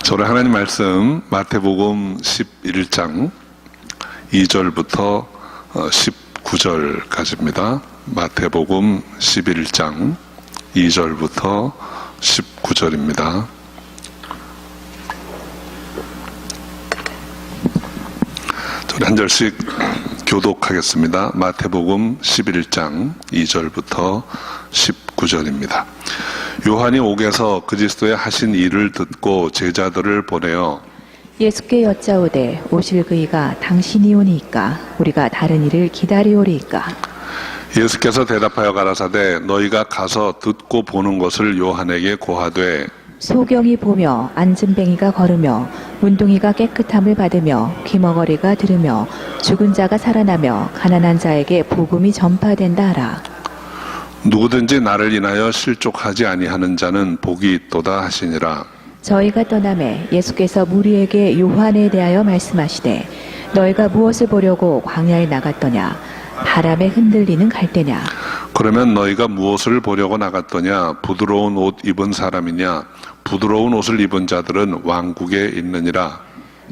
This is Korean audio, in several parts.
저는 하나님 말씀 마태복음 11장 2절부터 19절까지입니다. 마태복음 11장 2절부터 19절입니다. 저는 한 절씩 교독하겠습니다. 마태복음 11장 2절부터 19절입니다. 요한이 옥에서 그리스도의 하신 일을 듣고 제자들을 보내어 예수께 여짜오되 오실 그이가 당신이 오니이까 우리가 다른 일을 기다리오리이까. 예수께서 대답하여 가라사대 너희가 가서 듣고 보는 것을 요한에게 고하되 소경이 보며 안진뱅이가 걸으며 문둥이가 깨끗함을 받으며 귀머거리가 들으며 죽은 자가 살아나며 가난한 자에게 복음이 전파된다 하라. 누구든지 나를 인하여 실족하지 아니하는 자는 복이 있도다 하시니라. 저희가 떠나매 예수께서 무리에게 요한에 대하여 말씀하시되 너희가 무엇을 보려고 광야에 나갔더냐. 바람에 흔들리는 갈대냐. 그러면 너희가 무엇을 보려고 나갔더냐. 부드러운 옷 입은 사람이냐. 부드러운 옷을 입은 자들은 왕국에 있느니라.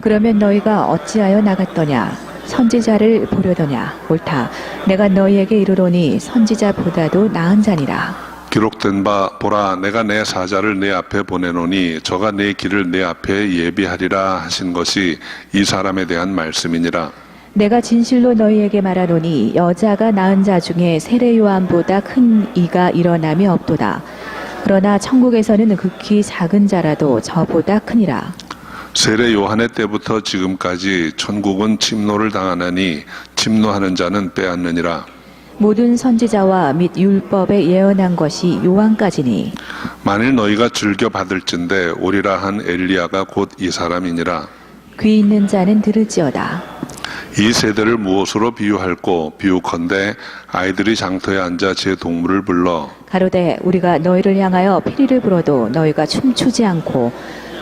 그러면 너희가 어찌하여 나갔더냐. 선지자를 보려더냐. 옳다. 내가 너희에게 이르노니 선지자보다도 나은 자니라. 기록된 바 보라 내가 내 사자를 내 앞에 보내노니 저가 내 길을 내 앞에 예비하리라 하신 것이 이 사람에 대한 말씀이니라. 내가 진실로 너희에게 말하노니 여자가 낳은 자 중에 세례 요한보다 큰 이가 일어남이 없도다. 그러나 천국에서는 극히 작은 자라도 저보다 크니라. 세례 요한의 때부터 지금까지 천국은 침노를 당하나니 침노하는 자는 빼앗느니라. 모든 선지자와 및 율법에 예언한 것이 요한까지니. 만일 너희가 즐겨 받을진대 오리라 한 엘리야가 곧 이 사람이니라. 귀 있는 자는 들을지어다. 이 세대를 무엇으로 비유할꼬 비유컨대 아이들이 장터에 앉아 제 동물을 불러 가로되 우리가 너희를 향하여 피리를 불어도 너희가 춤추지 않고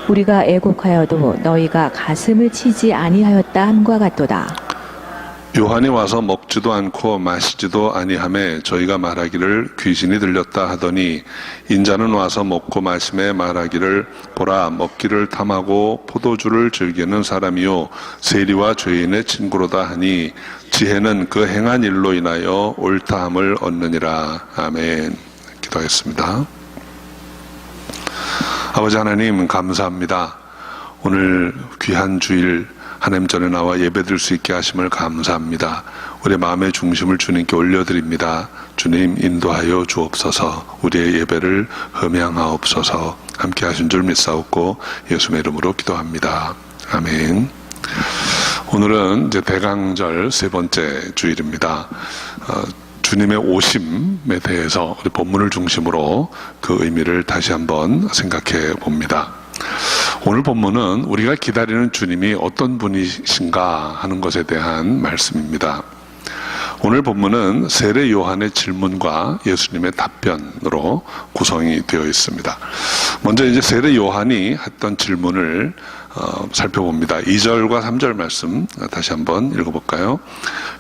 우리가 애곡하여도 너희가 가슴을 치지 아니하였다 함과 같도다. 요한이 와서 먹지도 않고 마시지도 아니하매 저희가 말하기를 귀신이 들렸다 하더니 인자는 와서 먹고 마심에 말하기를 보라 먹기를 탐하고 포도주를 즐기는 사람이요 세리와 죄인의 친구로다 하니 지혜는 그 행한 일로 인하여 옳다함을 얻느니라. 아멘. 기도하겠습니다. 아버지 하나님 감사합니다. 오늘 귀한 주일 하나님 전에 나와 예배드릴 수 있게 하심을 감사합니다. 우리 마음의 중심을 주님께 올려드립니다. 주님 인도하여 주옵소서. 우리의 예배를 흠양하옵소서. 함께 하신 줄 믿사옵고 예수의 이름으로 기도합니다. 아멘. 오늘은 이제 대강절 세 번째 주일입니다. 주님의 오심에 대해서 우리 본문을 중심으로 그 의미를 다시 한번 생각해 봅니다. 오늘 본문은 우리가 기다리는 주님이 어떤 분이신가 하는 것에 대한 말씀입니다. 오늘 본문은 세례 요한의 질문과 예수님의 답변으로 구성이 되어 있습니다. 먼저 이제 세례 요한이 했던 질문을 살펴봅니다. 2절과 3절 말씀 다시 한번 읽어볼까요?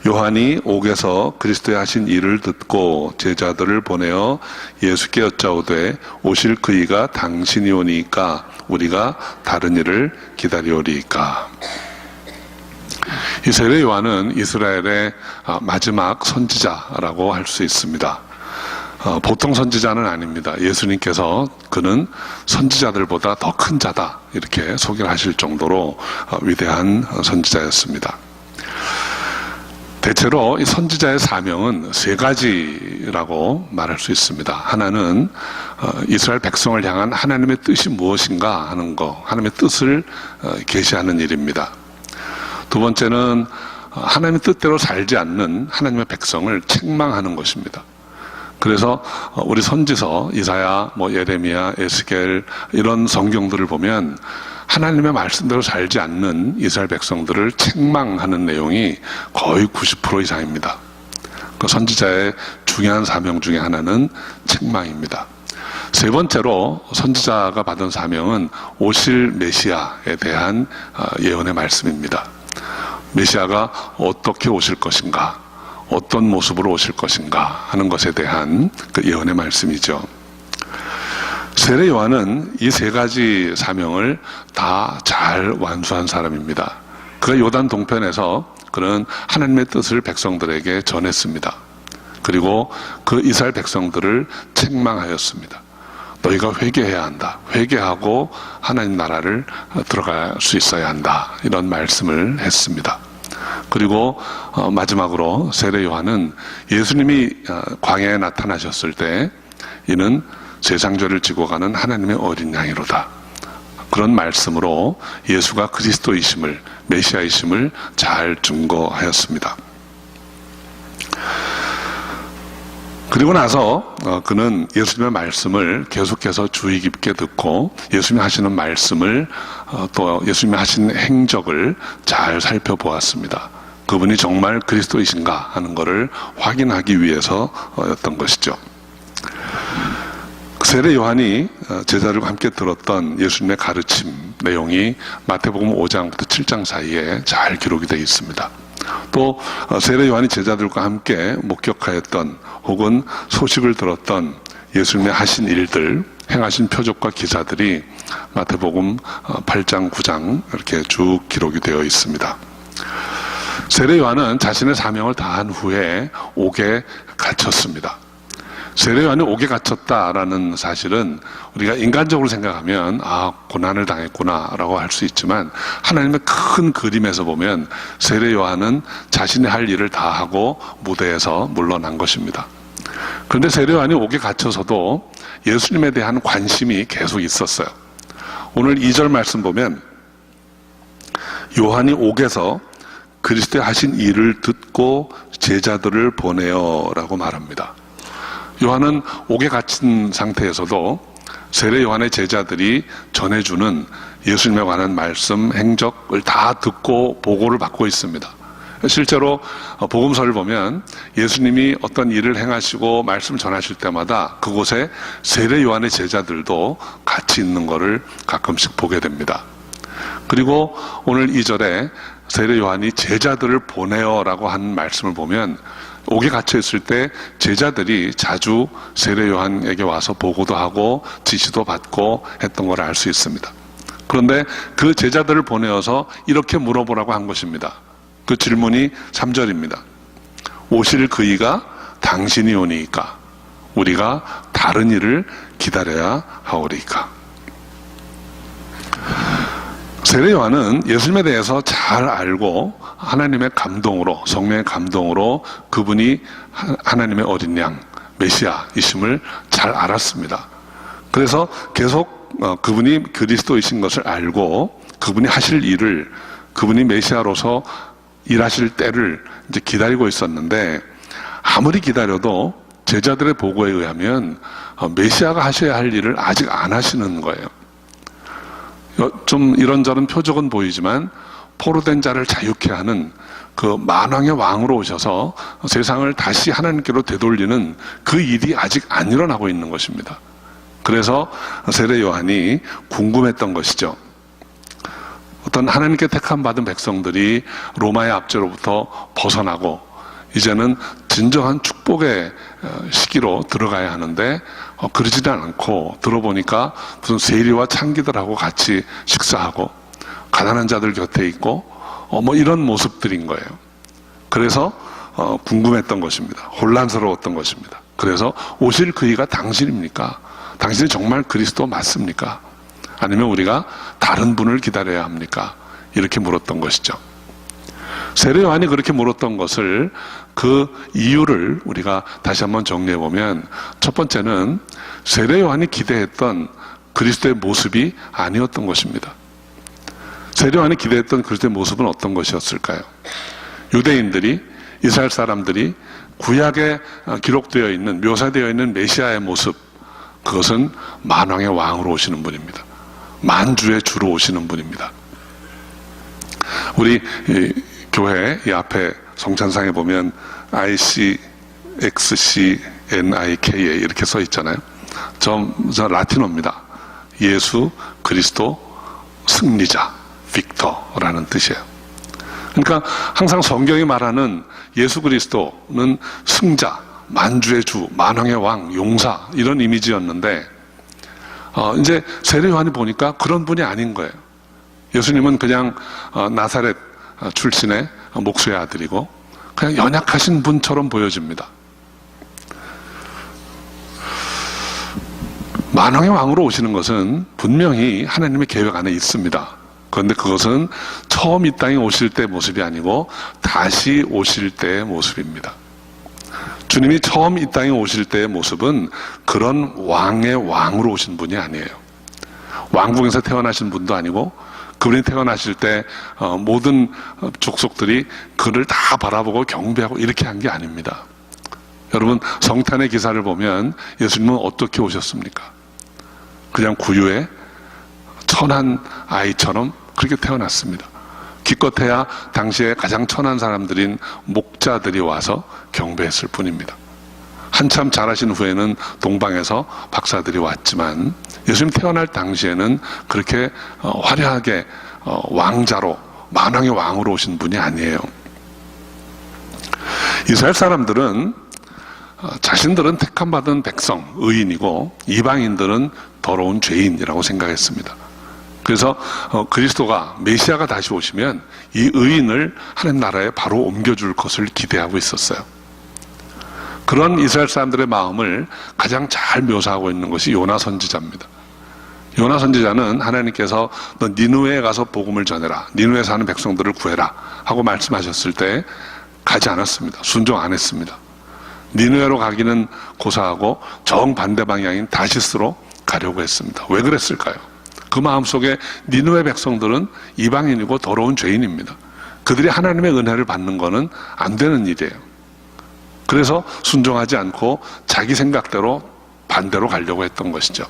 요한이 옥에서 그리스도의 하신 일을 듣고 제자들을 보내어 예수께 여짜오되 오실 그이가 당신이 오니까 우리가 다른 일을 기다리오리이까. 이 세례 요한은 이스라엘의 마지막 선지자라고 할 수 있습니다. 보통 선지자는 아닙니다. 예수님께서 그는 선지자들보다 더 큰 자다 이렇게 소개를 하실 정도로 위대한 선지자였습니다. 대체로 이 선지자의 사명은 세 가지라고 말할 수 있습니다. 하나는 이스라엘 백성을 향한 하나님의 뜻이 무엇인가 하는 것, 하나님의 뜻을 계시하는 일입니다. 두 번째는 하나님의 뜻대로 살지 않는 하나님의 백성을 책망하는 것입니다. 그래서 우리 선지서 이사야, 예레미야, 에스겔 이런 성경들을 보면 하나님의 말씀대로 살지 않는 이스라엘 백성들을 책망하는 내용이 거의 90% 이상입니다. 그 선지자의 중요한 사명 중에 하나는 책망입니다. 세 번째로 선지자가 받은 사명은 오실 메시아에 대한 예언의 말씀입니다. 메시아가 어떻게 오실 것인가, 어떤 모습으로 오실 것인가 하는 것에 대한 그 예언의 말씀이죠. 세례 요한은 이 세 가지 사명을 다 잘 완수한 사람입니다. 그가 요단 동편에서 그는 하나님의 뜻을 백성들에게 전했습니다. 그리고 그 이스라엘 백성들을 책망하였습니다. 너희가 회개해야 한다. 회개하고 하나님 나라를 들어갈 수 있어야 한다. 이런 말씀을 했습니다. 그리고 마지막으로 세례 요한은 예수님이 광야에 나타나셨을 때 이는 세상 죄를 지고 가는 하나님의 어린 양이로다. 그런 말씀으로 예수가 그리스도이심을, 메시아이심을 잘 증거하였습니다. 그리고 나서 그는 예수님의 말씀을 계속해서 주의 깊게 듣고 예수님이 하시는 말씀을 또 예수님이 하신 행적을 잘 살펴보았습니다. 그분이 정말 그리스도이신가 하는 것을 확인하기 위해서였던 것이죠. 세례 요한이 제자들과 함께 들었던 예수님의 가르침 내용이 마태복음 5장부터 7장 사이에 잘 기록이 되어 있습니다. 또 세례 요한이 제자들과 함께 목격하였던 혹은 소식을 들었던 예수님의 하신 일들, 행하신 표적과 기사들이 마태복음 8장, 9장 이렇게 쭉 기록이 되어 있습니다. 세례 요한은 자신의 사명을 다한 후에 옥에 갇혔습니다. 세례 요한이 옥에 갇혔다라는 사실은 우리가 인간적으로 생각하면 고난을 당했구나라고 할 수 있지만 하나님의 큰 그림에서 보면 세례 요한은 자신이 할 일을 다 하고 무대에서 물러난 것입니다. 그런데 세례 요한이 옥에 갇혀서도 예수님에 대한 관심이 계속 있었어요. 오늘 2절 말씀 보면 요한이 옥에서 그리스도의 하신 일을 듣고 제자들을 보내어라고 말합니다. 요한은 옥에 갇힌 상태에서도 세례 요한의 제자들이 전해주는 예수님에 관한 말씀, 행적을 다 듣고 보고를 받고 있습니다. 실제로 복음서를 보면 예수님이 어떤 일을 행하시고 말씀을 전하실 때마다 그곳에 세례 요한의 제자들도 같이 있는 것을 가끔씩 보게 됩니다. 그리고 오늘 2절에 세례 요한이 제자들을 보내어라고 하는 말씀을 보면 옥에 갇혀 있을 때 제자들이 자주 세례 요한에게 와서 보고도 하고 지시도 받고 했던 걸 알 수 있습니다. 그런데 그 제자들을 보내어서 이렇게 물어보라고 한 것입니다. 그 질문이 3절입니다. 오실 그이가 당신이 오니까 우리가 다른 일을 기다려야 하오리까. 세례 요한은 예수님에 대해서 잘 알고 하나님의 감동으로, 성령의 감동으로 그분이 하나님의 어린 양, 메시아이심을 잘 알았습니다. 그래서 계속 그분이 그리스도이신 것을 알고 그분이 하실 일을, 그분이 메시아로서 일하실 때를 이제 기다리고 있었는데 아무리 기다려도 제자들의 보고에 의하면 메시아가 하셔야 할 일을 아직 안 하시는 거예요. 좀 이런저런 표적은 보이지만 포로된 자를 자유케 하는 그 만왕의 왕으로 오셔서 세상을 다시 하나님께로 되돌리는 그 일이 아직 안 일어나고 있는 것입니다. 그래서 세례 요한이 궁금했던 것이죠. 어떤 하나님께 택함 받은 백성들이 로마의 압제로부터 벗어나고 이제는 진정한 축복의 시기로 들어가야 하는데 그러지는 않고 들어보니까 무슨 세리와 창기들하고 같이 식사하고 가난한 자들 곁에 있고 이런 모습들인 거예요. 그래서 궁금했던 것입니다. 혼란스러웠던 것입니다. 그래서 오실 그이가 당신입니까? 당신이 정말 그리스도 맞습니까? 아니면 우리가 다른 분을 기다려야 합니까? 이렇게 물었던 것이죠. 세례 요한이 그렇게 물었던 것을, 그 이유를 우리가 다시 한번 정리해 보면, 첫 번째는 세례 요한이 기대했던 그리스도의 모습이 아니었던 것입니다. 세례 요한이 기대했던 그리스도의 모습은 어떤 것이었을까요? 유대인들이, 이스라엘 사람들이 구약에 기록되어 있는, 묘사되어 있는 메시아의 모습, 그것은 만왕의 왕으로 오시는 분입니다. 만주의 주로 오시는 분입니다. 우리 교회 이 앞에 성찬상에 보면 ICXCNIKA 이렇게 써 있잖아요. 저 라틴어입니다. 예수 그리스도 승리자, 빅터라는 뜻이에요. 그러니까 항상 성경이 말하는 예수 그리스도는 승자, 만주의 주, 만왕의 왕, 용사 이런 이미지였는데 이제 세례 요한이 보니까 그런 분이 아닌 거예요. 예수님은 그냥 나사렛 출신의 목수의 아들이고 그냥 연약하신 분처럼 보여집니다. 만왕의 왕으로 오시는 것은 분명히 하나님의 계획 안에 있습니다. 그런데 그것은 처음 이 땅에 오실 때 모습이 아니고 다시 오실 때의 모습입니다. 주님이 처음 이 땅에 오실 때의 모습은 그런 왕의 왕으로 오신 분이 아니에요. 왕궁에서 태어나신 분도 아니고 그분이 태어나실 때 모든 족속들이 그를 다 바라보고 경배하고 이렇게 한 게 아닙니다. 여러분, 성탄의 기사를 보면 예수님은 어떻게 오셨습니까? 그냥 구유에 천한 아이처럼 그렇게 태어났습니다. 기껏해야 당시에 가장 천한 사람들인 목자들이 와서 경배했을 뿐입니다. 한참 자라신 후에는 동방에서 박사들이 왔지만 예수님 태어날 당시에는 그렇게 화려하게 왕자로 만왕의 왕으로 오신 분이 아니에요. 이스라엘 사람들은 자신들은 택함받은 백성, 의인이고 이방인들은 더러운 죄인이라고 생각했습니다. 그래서 그리스도가 메시아가 다시 오시면 이 의인을 하나님 나라에 바로 옮겨줄 것을 기대하고 있었어요. 그런 이스라엘 사람들의 마음을 가장 잘 묘사하고 있는 것이 요나 선지자입니다. 요나 선지자는 하나님께서 너 니느웨에 가서 복음을 전해라, 니느웨에 사는 백성들을 구해라 하고 말씀하셨을 때 가지 않았습니다. 순종 안 했습니다. 니느웨로 가기는 고사하고 정반대 방향인 다시스로 가려고 했습니다. 왜 그랬을까요? 그 마음속에 니느웨 백성들은 이방인이고 더러운 죄인입니다. 그들이 하나님의 은혜를 받는 것은 안 되는 일이에요. 그래서 순종하지 않고 자기 생각대로 반대로 가려고 했던 것이죠.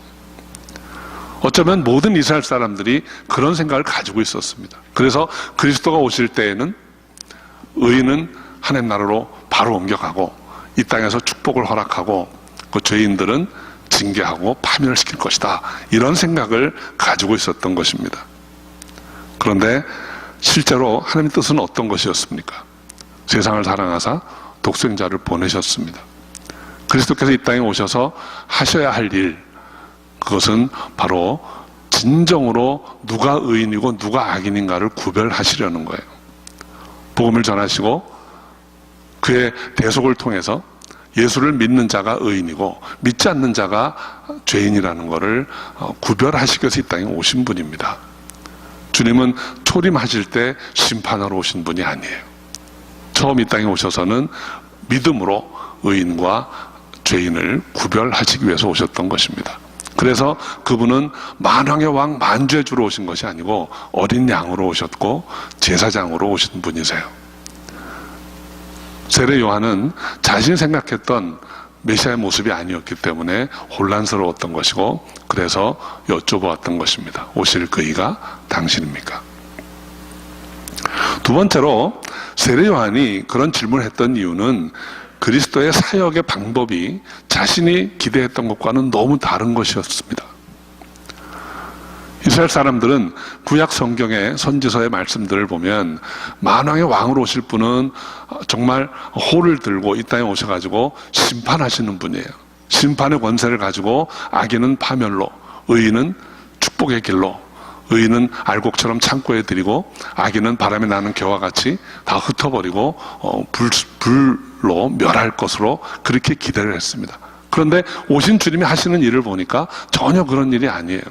어쩌면 모든 이스라엘 사람들이 그런 생각을 가지고 있었습니다. 그래서 그리스도가 오실 때에는 의인은 하나님 나라로 바로 옮겨가고 이 땅에서 축복을 허락하고 그 죄인들은 징계하고 파멸을 시킬 것이다, 이런 생각을 가지고 있었던 것입니다. 그런데 실제로 하나님의 뜻은 어떤 것이었습니까? 세상을 사랑하사 독생자를 보내셨습니다. 그리스도께서 이 땅에 오셔서 하셔야 할 일, 그것은 바로 진정으로 누가 의인이고 누가 악인인가를 구별하시려는 거예요. 복음을 전하시고 그의 대속을 통해서 예수를 믿는 자가 의인이고 믿지 않는 자가 죄인이라는 것을 구별하시기 위해서 이 땅에 오신 분입니다. 주님은 초림하실 때 심판하러 오신 분이 아니에요. 처음 이 땅에 오셔서는 믿음으로 의인과 죄인을 구별하시기 위해서 오셨던 것입니다. 그래서 그분은 만왕의 왕 만주의 주로 오신 것이 아니고 어린 양으로 오셨고 제사장으로 오신 분이세요. 세례 요한은 자신이 생각했던 메시아의 모습이 아니었기 때문에 혼란스러웠던 것이고 그래서 여쭤보았던 것입니다. 오실 그이가 당신입니까? 두 번째로 세례 요한이 그런 질문을 했던 이유는 그리스도의 사역의 방법이 자신이 기대했던 것과는 너무 다른 것이었습니다. 이스라엘 사람들은 구약 성경의 선지서의 말씀들을 보면 만왕의 왕으로 오실 분은 정말 호를 들고 이 땅에 오셔가지고 심판하시는 분이에요. 심판의 권세를 가지고 악인은 파멸로, 의인은 축복의 길로, 의인은 알곡처럼 창고에 들이고 악인은 바람에 나는 겨와 같이 다 흩어버리고 불로 멸할 것으로 그렇게 기대를 했습니다. 그런데 오신 주님이 하시는 일을 보니까 전혀 그런 일이 아니에요.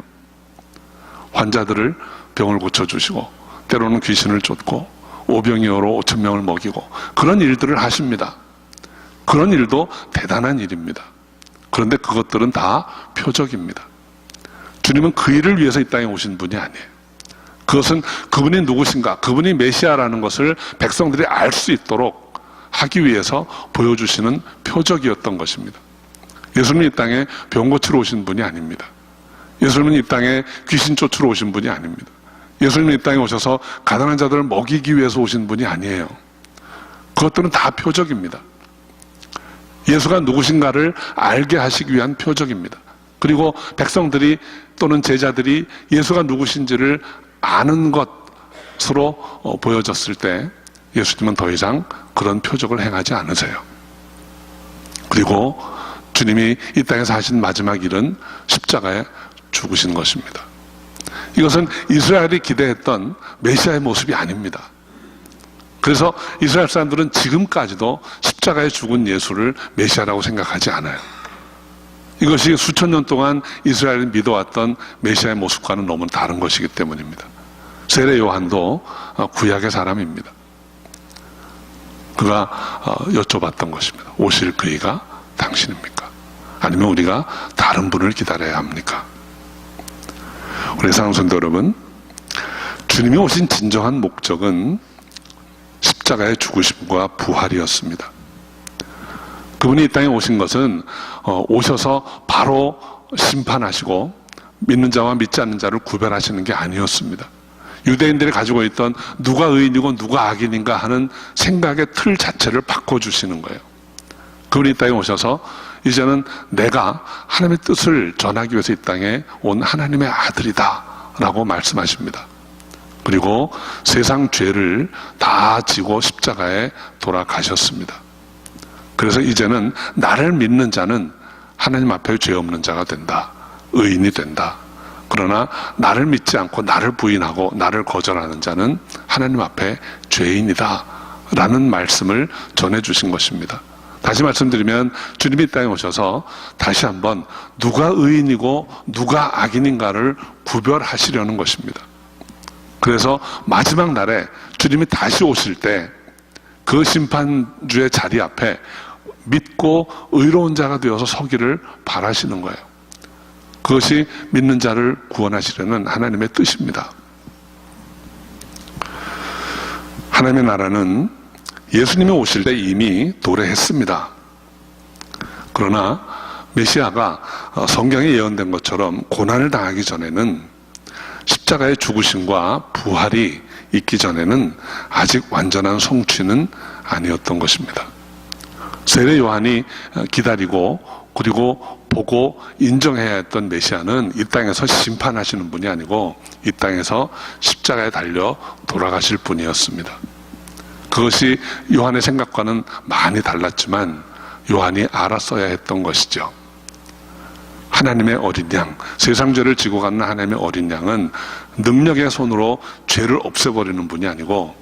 환자들을 병을 고쳐주시고 때로는 귀신을 쫓고 오병이어로 5,000명을 먹이고 그런 일들을 하십니다. 그런 일도 대단한 일입니다. 그런데 그것들은 다 표적입니다. 주님은 그 일을 위해서 이 땅에 오신 분이 아니에요. 그것은 그분이 누구신가, 그분이 메시아라는 것을 백성들이 알 수 있도록 하기 위해서 보여주시는 표적이었던 것입니다. 예수님은 이 땅에 병 고치러 오신 분이 아닙니다. 예수님은 이 땅에 귀신 쫓으러 오신 분이 아닙니다. 예수님은 이 땅에 오셔서 가난한 자들을 먹이기 위해서 오신 분이 아니에요. 그것들은 다 표적입니다. 예수가 누구신가를 알게 하시기 위한 표적입니다. 그리고 백성들이 또는 제자들이 예수가 누구신지를 아는 것으로 보여졌을 때 예수님은 더 이상 그런 표적을 행하지 않으세요. 그리고 주님이 이 땅에서 하신 마지막 일은 십자가에 죽으신 것입니다. 이것은 이스라엘이 기대했던 메시아의 모습이 아닙니다. 그래서 이스라엘 사람들은 지금까지도 십자가에 죽은 예수를 메시아라고 생각하지 않아요. 이것이 수천 년 동안 이스라엘이 믿어왔던 메시아의 모습과는 너무 다른 것이기 때문입니다. 세례 요한도 구약의 사람입니다. 그가 여쭤봤던 것입니다. 오실 그이가 당신입니까? 아니면 우리가 다른 분을 기다려야 합니까? 우리 사랑하는 성도 여러분, 주님이 오신 진정한 목적은 십자가의 죽으심과 부활이었습니다. 그분이 이 땅에 오신 것은 오셔서 바로 심판하시고 믿는 자와 믿지 않는 자를 구별하시는 게 아니었습니다. 유대인들이 가지고 있던 누가 의인이고 누가 악인인가 하는 생각의 틀 자체를 바꿔주시는 거예요. 그분이 이 땅에 오셔서 이제는 내가 하나님의 뜻을 전하기 위해서 이 땅에 온 하나님의 아들이다 라고 말씀하십니다. 그리고 세상 죄를 다 지고 십자가에 돌아가셨습니다. 그래서 이제는 나를 믿는 자는 하나님 앞에 죄 없는 자가 된다. 의인이 된다. 그러나 나를 믿지 않고 나를 부인하고 나를 거절하는 자는 하나님 앞에 죄인이다 라는 말씀을 전해주신 것입니다. 다시 말씀드리면 주님이 이 땅에 오셔서 다시 한번 누가 의인이고 누가 악인인가를 구별하시려는 것입니다. 그래서 마지막 날에 주님이 다시 오실 때 그 심판주의 자리 앞에 믿고 의로운 자가 되어서 서기를 바라시는 거예요. 그것이 믿는 자를 구원하시려는 하나님의 뜻입니다. 하나님의 나라는 예수님이 오실 때 이미 도래했습니다. 그러나 메시아가 성경에 예언된 것처럼 고난을 당하기 전에는 십자가의 죽으심과 부활이 있기 전에는 아직 완전한 성취는 아니었던 것입니다. 세례 요한이 기다리고 그리고 보고 인정해야 했던 메시아는 이 땅에서 심판하시는 분이 아니고 이 땅에서 십자가에 달려 돌아가실 분이었습니다. 그것이 요한의 생각과는 많이 달랐지만 요한이 알았어야 했던 것이죠. 하나님의 어린 양, 세상 죄를 지고 가는 하나님의 어린 양은 능력의 손으로 죄를 없애버리는 분이 아니고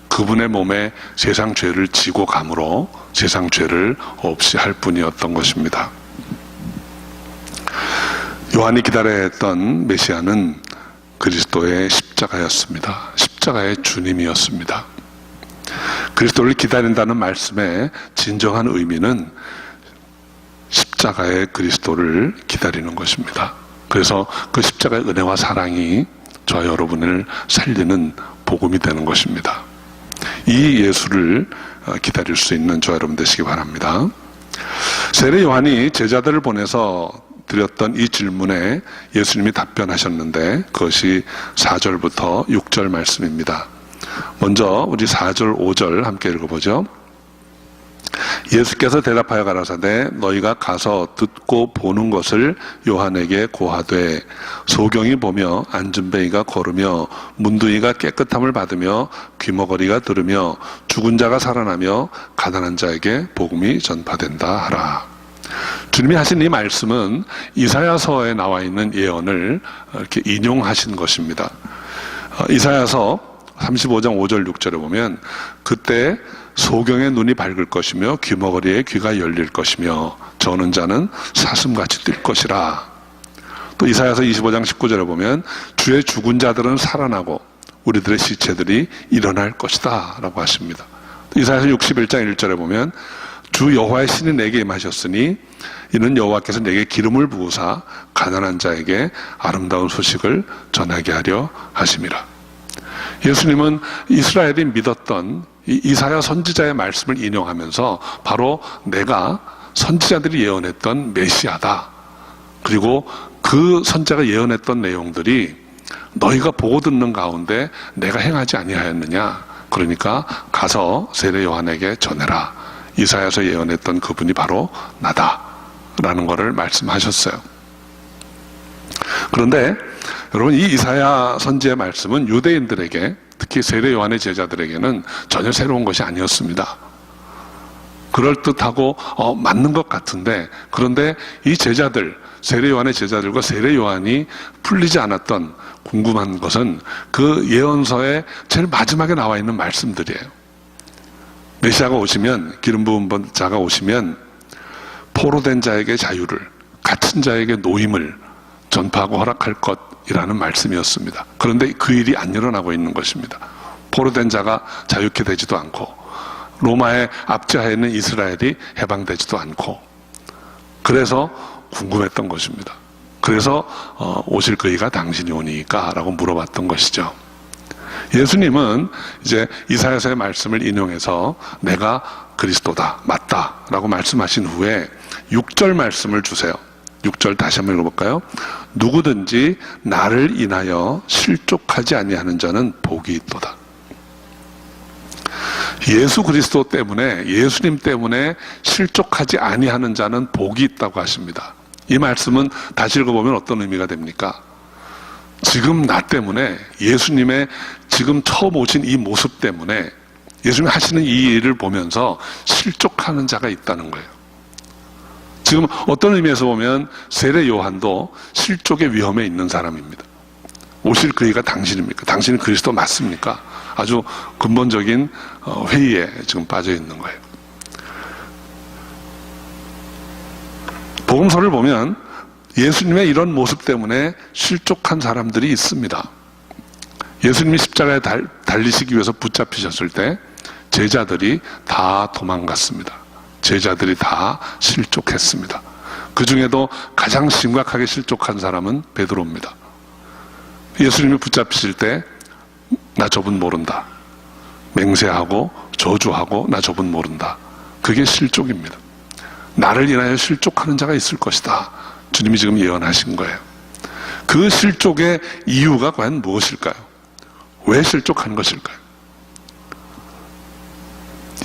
그분의 몸에 세상 죄를 지고 감으로 세상 죄를 없이 할 분이었던 것입니다. 요한이 기다려야 했던 메시아는 그리스도의 십자가였습니다. 십자가의 주님이었습니다. 그리스도를 기다린다는 말씀의 진정한 의미는 십자가의 그리스도를 기다리는 것입니다. 그래서 그 십자가의 은혜와 사랑이 저와 여러분을 살리는 복음이 되는 것입니다. 이 예수를 기다릴 수 있는 저와 여러분 되시기 바랍니다. 세례 요한이 제자들을 보내서 드렸던 이 질문에 예수님이 답변하셨는데 그것이 4절부터 6절 말씀입니다. 먼저 우리 4절, 5절 함께 읽어보죠. 예수께서 대답하여 가라사대 너희가 가서 듣고 보는 것을 요한에게 고하되 소경이 보며 앉은뱅이가 걸으며 문둥이가 깨끗함을 받으며 귀머거리가 들으며 죽은 자가 살아나며 가난한 자에게 복음이 전파된다 하라. 주님이 하신 이 말씀은 이사야서에 나와 있는 예언을 이렇게 인용하신 것입니다. 이사야서 35장 5절 6절에 보면 그때 소경의 눈이 밝을 것이며 귀머거리의 귀가 열릴 것이며 저는 자는 사슴같이 뛸 것이라. 또 이사야서 25장 19절에 보면 주의 죽은 자들은 살아나고 우리들의 시체들이 일어날 것이다 라고 하십니다. 이사야서 61장 1절에 보면 주 여호와의 신이 내게 임하셨으니 이는 여호와께서 내게 기름을 부으사 가난한 자에게 아름다운 소식을 전하게 하려 하심이라. 예수님은 이스라엘이 믿었던 이사야 선지자의 말씀을 인용하면서 바로 내가 선지자들이 예언했던 메시아다. 그리고 그 선지자가 예언했던 내용들이 너희가 보고 듣는 가운데 내가 행하지 아니하였느냐. 그러니까 가서 세례 요한에게 전해라. 이사야서 예언했던 그분이 바로 나다. 라는 것을 말씀하셨어요. 그런데 여러분 이 이사야 선지의 말씀은 유대인들에게 특히 세례 요한의 제자들에게는 전혀 새로운 것이 아니었습니다. 그럴듯하고 맞는 것 같은데 그런데 이 제자들 세례 요한의 제자들과 세례 요한이 풀리지 않았던 궁금한 것은 그 예언서의 제일 마지막에 나와 있는 말씀들이에요. 메시아가 오시면, 기름 부은 자가 오시면 포로된 자에게 자유를, 갇힌 자에게 노임을 전파하고 허락할 것이라는 말씀이었습니다. 그런데 그 일이 안 일어나고 있는 것입니다. 포로된 자가 자유케 되지도 않고 로마의 압제하에 있는 이스라엘이 해방되지도 않고, 그래서 궁금했던 것입니다. 그래서 오실 그이가 당신이 오니까? 라고 물어봤던 것이죠. 예수님은 이제 이사야서의 말씀을 인용해서 내가 그리스도다, 맞다 라고 말씀하신 후에 6절 말씀을 주세요. 6절 다시 한번 읽어볼까요? 누구든지 나를 인하여 실족하지 아니하는 자는 복이 있도다. 예수 그리스도 때문에, 예수님 때문에 실족하지 아니하는 자는 복이 있다고 하십니다. 이 말씀은 다시 읽어보면 어떤 의미가 됩니까? 지금 나 때문에, 예수님의 지금 처음 오신 이 모습 때문에, 예수님이 하시는 이 일을 보면서 실족하는 자가 있다는 거예요. 지금 어떤 의미에서 보면 세례 요한도 실족의 위험에 있는 사람입니다. 오실 그이가 당신입니까? 당신은 그리스도 맞습니까? 아주 근본적인 회의에 지금 빠져 있는 거예요. 복음서를 보면 예수님의 이런 모습 때문에 실족한 사람들이 있습니다. 예수님이 십자가에 달리시기 위해서 붙잡히셨을 때 제자들이 다 도망갔습니다. 제자들이 다 실족했습니다. 그 중에도 가장 심각하게 실족한 사람은 베드로입니다. 예수님이 붙잡히실 때 나 저분 모른다, 맹세하고 저주하고 나 저분 모른다. 그게 실족입니다. 나를 인하여 실족하는 자가 있을 것이다, 주님이 지금 예언하신 거예요. 그 실족의 이유가 과연 무엇일까요? 왜 실족한 것일까요?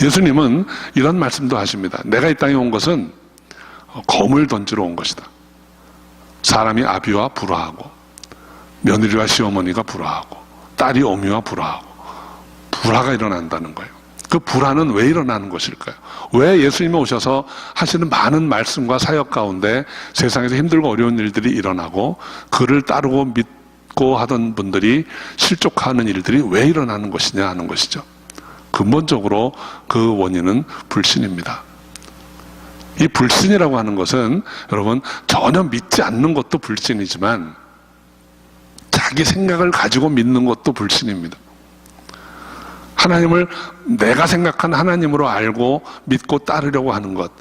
예수님은 이런 말씀도 하십니다. 내가 이 땅에 온 것은 검을 던지러 온 것이다. 사람이 아비와 불화하고 며느리와 시어머니가 불화하고 딸이 어미와 불화하고 불화가 일어난다는 거예요. 그 불화는 왜 일어나는 것일까요? 왜 예수님이 오셔서 하시는 많은 말씀과 사역 가운데 세상에서 힘들고 어려운 일들이 일어나고 그를 따르고 믿고 하던 분들이 실족하는 일들이 왜 일어나는 것이냐 하는 것이죠. 근본적으로 그 원인은 불신입니다. 이 불신이라고 하는 것은 여러분 전혀 믿지 않는 것도 불신이지만 자기 생각을 가지고 믿는 것도 불신입니다. 하나님을 내가 생각한 하나님으로 알고 믿고 따르려고 하는 것,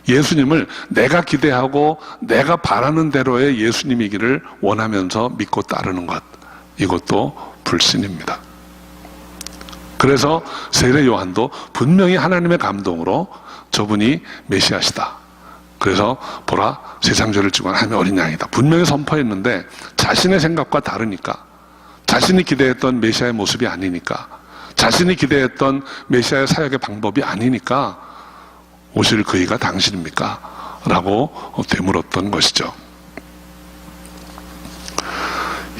예수님을 내가 기대하고 내가 바라는 대로의 예수님이기를 원하면서 믿고 따르는 것, 이것도 불신입니다. 그래서 세례 요한도 분명히 하나님의 감동으로 저분이 메시아시다, 그래서 보라 세상 죄를 지고 하나님의 어린 양이다 분명히 선포했는데 자신의 생각과 다르니까, 자신이 기대했던 메시아의 모습이 아니니까, 자신이 기대했던 메시아의 사역의 방법이 아니니까 오실 그이가 당신입니까? 라고 되물었던 것이죠.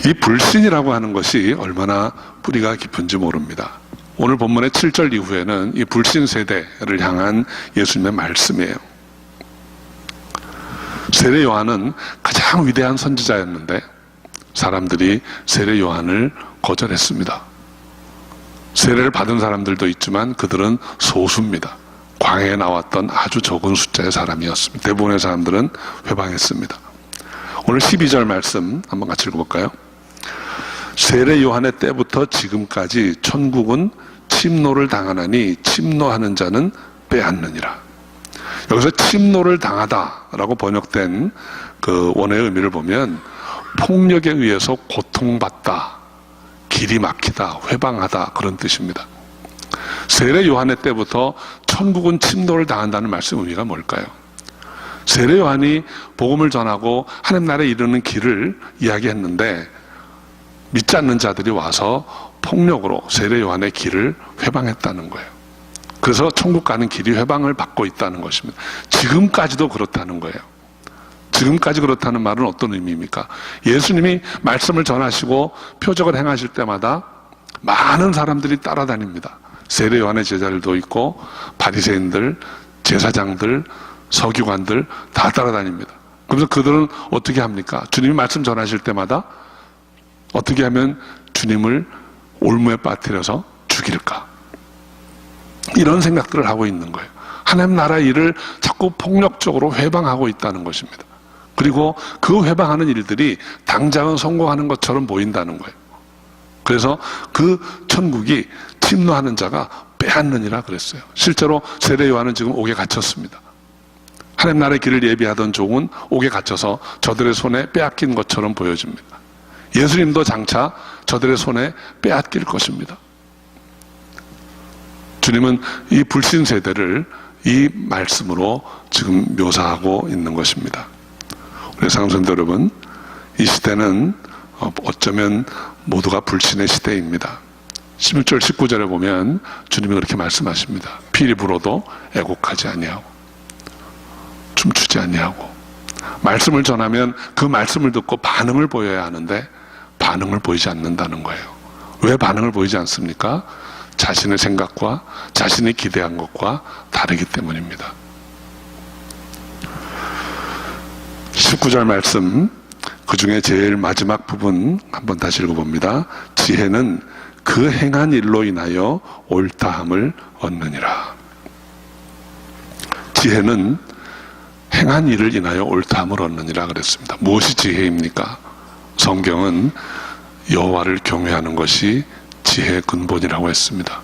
이 불신이라고 하는 것이 얼마나 뿌리가 깊은지 모릅니다. 오늘 본문의 7절 이후에는 이 불신 세대를 향한 예수님의 말씀이에요. 세례 요한은 가장 위대한 선지자였는데 사람들이 세례 요한을 거절했습니다. 세례를 받은 사람들도 있지만 그들은 소수입니다. 광야에 나왔던 아주 적은 숫자의 사람이었습니다. 대부분의 사람들은 회방했습니다. 오늘 12절 말씀 한번 같이 읽어볼까요? 세례 요한의 때부터 지금까지 천국은 침노를 당하나니 침노하는 자는 빼앗느니라. 여기서 침노를 당하다라고 번역된 그 원어의 의미를 보면 폭력에 의해서 고통받다, 길이 막히다, 회방하다, 그런 뜻입니다. 세례 요한의 때부터 천국은 침노를 당한다는 말씀 의미가 뭘까요? 세례 요한이 복음을 전하고 하나님 나라에 이르는 길을 이야기했는데 믿지 않는 자들이 와서 폭력으로 세례 요한의 길을 회방했다는 거예요. 그래서 천국 가는 길이 회방을 받고 있다는 것입니다. 지금까지도 그렇다는 거예요. 지금까지 그렇다는 말은 어떤 의미입니까? 예수님이 말씀을 전하시고 표적을 행하실 때마다 많은 사람들이 따라다닙니다. 세례 요한의 제자들도 있고 바리새인들, 제사장들, 서기관들 다 따라다닙니다. 그래서 그들은 어떻게 합니까? 주님이 말씀 전하실 때마다 어떻게 하면 주님을 올무에 빠뜨려서 죽일까? 이런 생각들을 하고 있는 거예요. 하나님 나라 일을 자꾸 폭력적으로 회방하고 있다는 것입니다. 그리고 그 회방하는 일들이 당장은 성공하는 것처럼 보인다는 거예요. 그래서 그 천국이 침노하는 자가 빼앗느니라 그랬어요. 실제로 세례 요한은 지금 옥에 갇혔습니다. 하나님 나라의 길을 예비하던 종은 옥에 갇혀서 저들의 손에 빼앗긴 것처럼 보여집니다. 예수님도 장차 저들의 손에 빼앗길 것입니다. 주님은 이 불신 세대를 이 말씀으로 지금 묘사하고 있는 것입니다. 우리 상성도 여러분, 이 시대는 어쩌면 모두가 불신의 시대입니다. 11절 19절에 보면 주님이 그렇게 말씀하십니다. 피리 불어도 애곡하지 아니하고 춤추지 아니하고. 말씀을 전하면 그 말씀을 듣고 반응을 보여야 하는데 반응을 보이지 않는다는 거예요. 왜 반응을 보이지 않습니까? 자신의 생각과 자신이 기대한 것과 다르기 때문입니다. 19절 말씀, 그 중에 제일 마지막 부분 한번 다시 읽어봅니다. 지혜는 그 행한 일로 인하여 옳다함을 얻느니라. 지혜는 행한 일을 인하여 옳다함을 얻느니라 그랬습니다. 무엇이 지혜입니까? 성경은 여호와를 경외하는 것이 지혜의 근본이라고 했습니다.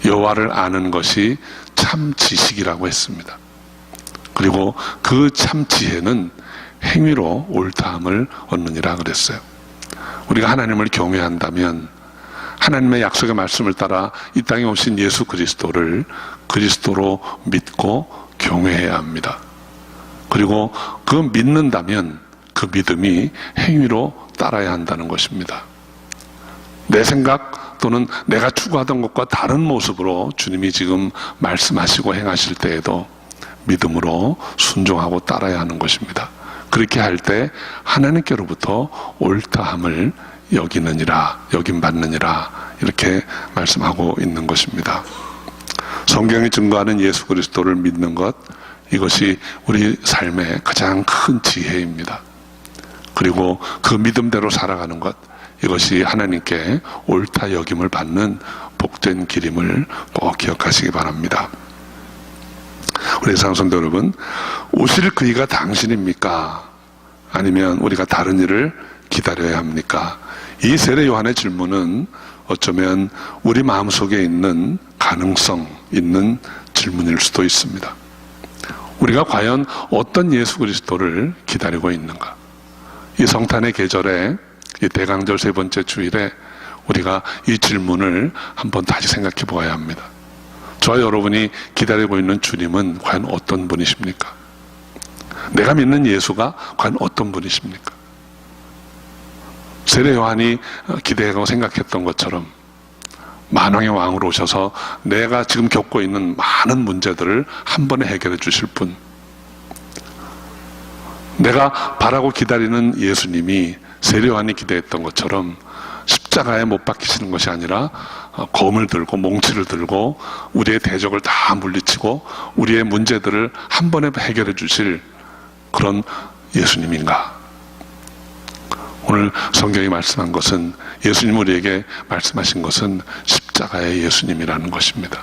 여호와를 아는 것이 참 지식이라고 했습니다. 그리고 그 참 지혜는 행위로 옳다함을 얻느니라 그랬어요. 우리가 하나님을 경외한다면 하나님의 약속의 말씀을 따라 이 땅에 오신 예수 그리스도를 그리스도로 믿고 경외해야 합니다. 그리고 그 믿는다면 그 믿음이 행위로 따라야 한다는 것입니다. 내 생각 또는 내가 추구하던 것과 다른 모습으로 주님이 지금 말씀하시고 행하실 때에도 믿음으로 순종하고 따라야 하는 것입니다. 그렇게 할 때 하나님께로부터 옳다함을 여기느니라, 여김받느니라, 이렇게 말씀하고 있는 것입니다. 성경이 증거하는 예수 그리스도를 믿는 것, 이것이 우리 삶의 가장 큰 지혜입니다. 그리고 그 믿음대로 살아가는 것, 이것이 하나님께 옳다 여김을 받는 복된 길임을 꼭 기억하시기 바랍니다. 우리 상성도 여러분, 오실 그이가 당신입니까? 아니면 우리가 다른 일을 기다려야 합니까? 이 세례 요한의 질문은 어쩌면 우리 마음속에 있는 가능성 있는 질문일 수도 있습니다. 우리가 과연 어떤 예수 그리스도를 기다리고 있는가? 이 성탄의 계절에, 이 대강절 세 번째 주일에 우리가 이 질문을 한번 다시 생각해 보아야 합니다. 저와 여러분이 기다리고 있는 주님은 과연 어떤 분이십니까? 내가 믿는 예수가 과연 어떤 분이십니까? 세례 요한이 기대하고 생각했던 것처럼 만왕의 왕으로 오셔서 내가 지금 겪고 있는 많은 문제들을 한 번에 해결해 주실 분, 내가 바라고 기다리는 예수님이 세례 요한이 기대했던 것처럼 십자가에 못 박히시는 것이 아니라 검을 들고 몽치를 들고 우리의 대적을 다 물리치고 우리의 문제들을 한 번에 해결해 주실 그런 예수님인가? 오늘 성경이 말씀한 것은, 예수님 우리에게 말씀하신 것은 십자가의 예수님이라는 것입니다.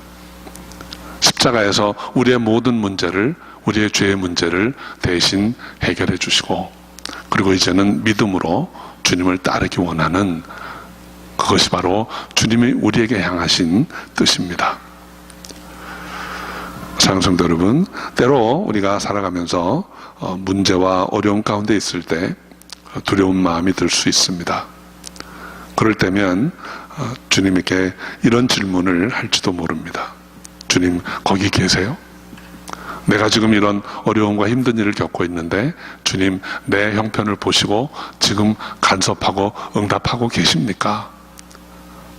십자가에서 우리의 모든 문제를, 우리의 죄의 문제를 대신 해결해 주시고, 그리고 이제는 믿음으로 주님을 따르기 원하는, 그것이 바로 주님이 우리에게 향하신 뜻입니다. 사랑하는 성도 여러분, 때로 우리가 살아가면서 문제와 어려움 가운데 있을 때 두려운 마음이 들 수 있습니다. 그럴 때면 주님에게 이런 질문을 할지도 모릅니다. 주님, 거기 계세요? 내가 지금 이런 어려움과 힘든 일을 겪고 있는데 주님, 내 형편을 보시고 지금 간섭하고 응답하고 계십니까?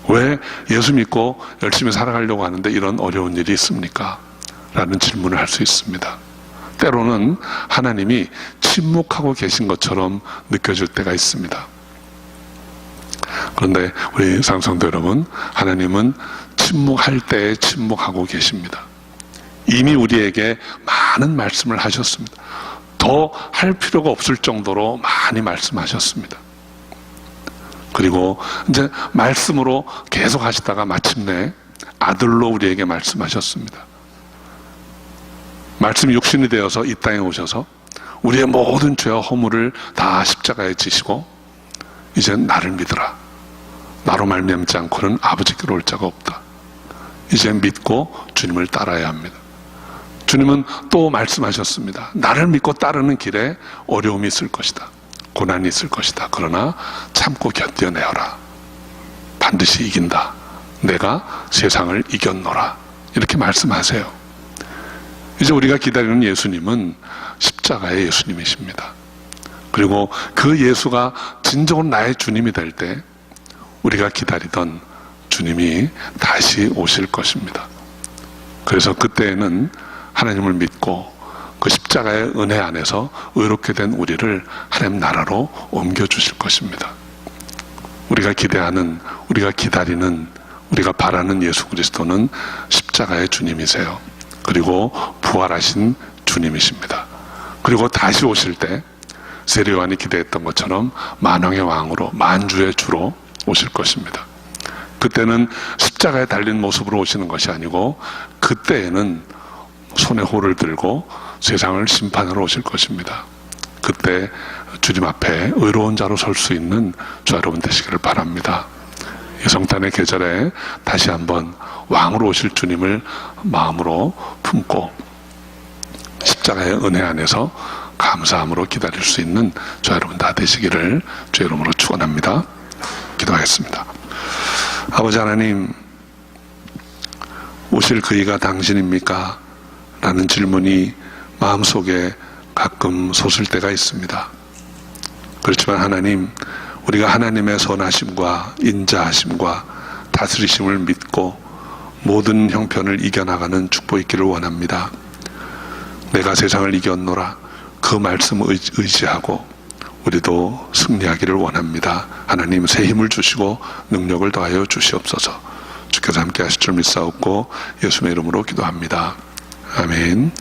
왜 예수 믿고 열심히 살아가려고 하는데 이런 어려운 일이 있습니까? 라는 질문을 할 수 있습니다. 때로는 하나님이 침묵하고 계신 것처럼 느껴질 때가 있습니다. 그런데 우리 상성도 여러분, 하나님은 침묵할 때에 침묵하고 계십니다. 이미 우리에게 많은 말씀을 하셨습니다. 더 할 필요가 없을 정도로 많이 말씀하셨습니다. 그리고 이제 말씀으로 계속 하시다가 마침내 아들로 우리에게 말씀하셨습니다. 말씀이 육신이 되어서 이 땅에 오셔서 우리의 모든 죄와 허물을 다 십자가에 지시고 이제 나를 믿으라. 나로 말미암지 않고는 아버지께로 올 자가 없다. 이제 믿고 주님을 따라야 합니다. 주님은 또 말씀하셨습니다. 나를 믿고 따르는 길에 어려움이 있을 것이다. 고난이 있을 것이다. 그러나 참고 견뎌내어라. 반드시 이긴다. 내가 세상을 이겼노라. 이렇게 말씀하세요. 이제 우리가 기다리는 예수님은 십자가의 예수님이십니다. 그리고 그 예수가 진정으로 나의 주님이 될 때 우리가 기다리던 주님이 다시 오실 것입니다. 그래서 그때에는 하나님을 믿고 그 십자가의 은혜 안에서 의롭게 된 우리를 하나님 나라로 옮겨주실 것입니다. 우리가 기대하는, 우리가 기다리는, 우리가 바라는 예수 그리스도는 십자가의 주님이세요. 그리고 부활하신 주님이십니다. 그리고 다시 오실 때 세례 요한이 기대했던 것처럼 만왕의 왕으로, 만주의 주로 오실 것입니다. 그때는 십자가에 달린 모습으로 오시는 것이 아니고 그때에는 손에 호를 들고 세상을 심판하러 오실 것입니다. 그때 주님 앞에 의로운 자로 설 수 있는 저 여러분 되시기를 바랍니다. 이 성탄의 계절에 다시 한번 왕으로 오실 주님을 마음으로 품고 십자가의 은혜 안에서 감사함으로 기다릴 수 있는 저 여러분 다 되시기를 주의 이름으로 축원합니다. 기도하겠습니다. 아버지 하나님, 오실 그이가 당신입니까? 라는 질문이 마음속에 가끔 솟을 때가 있습니다. 그렇지만 하나님, 우리가 하나님의 선하심과 인자하심과 다스리심을 믿고 모든 형편을 이겨나가는 축복이 있기를 원합니다. 내가 세상을 이겼노라 그 말씀 의지하고 우리도 승리하기를 원합니다. 하나님 새 힘을 주시고 능력을 더하여 주시옵소서. 주께서 함께 하실 줄 믿사옵고 예수님의 이름으로 기도합니다. 아멘.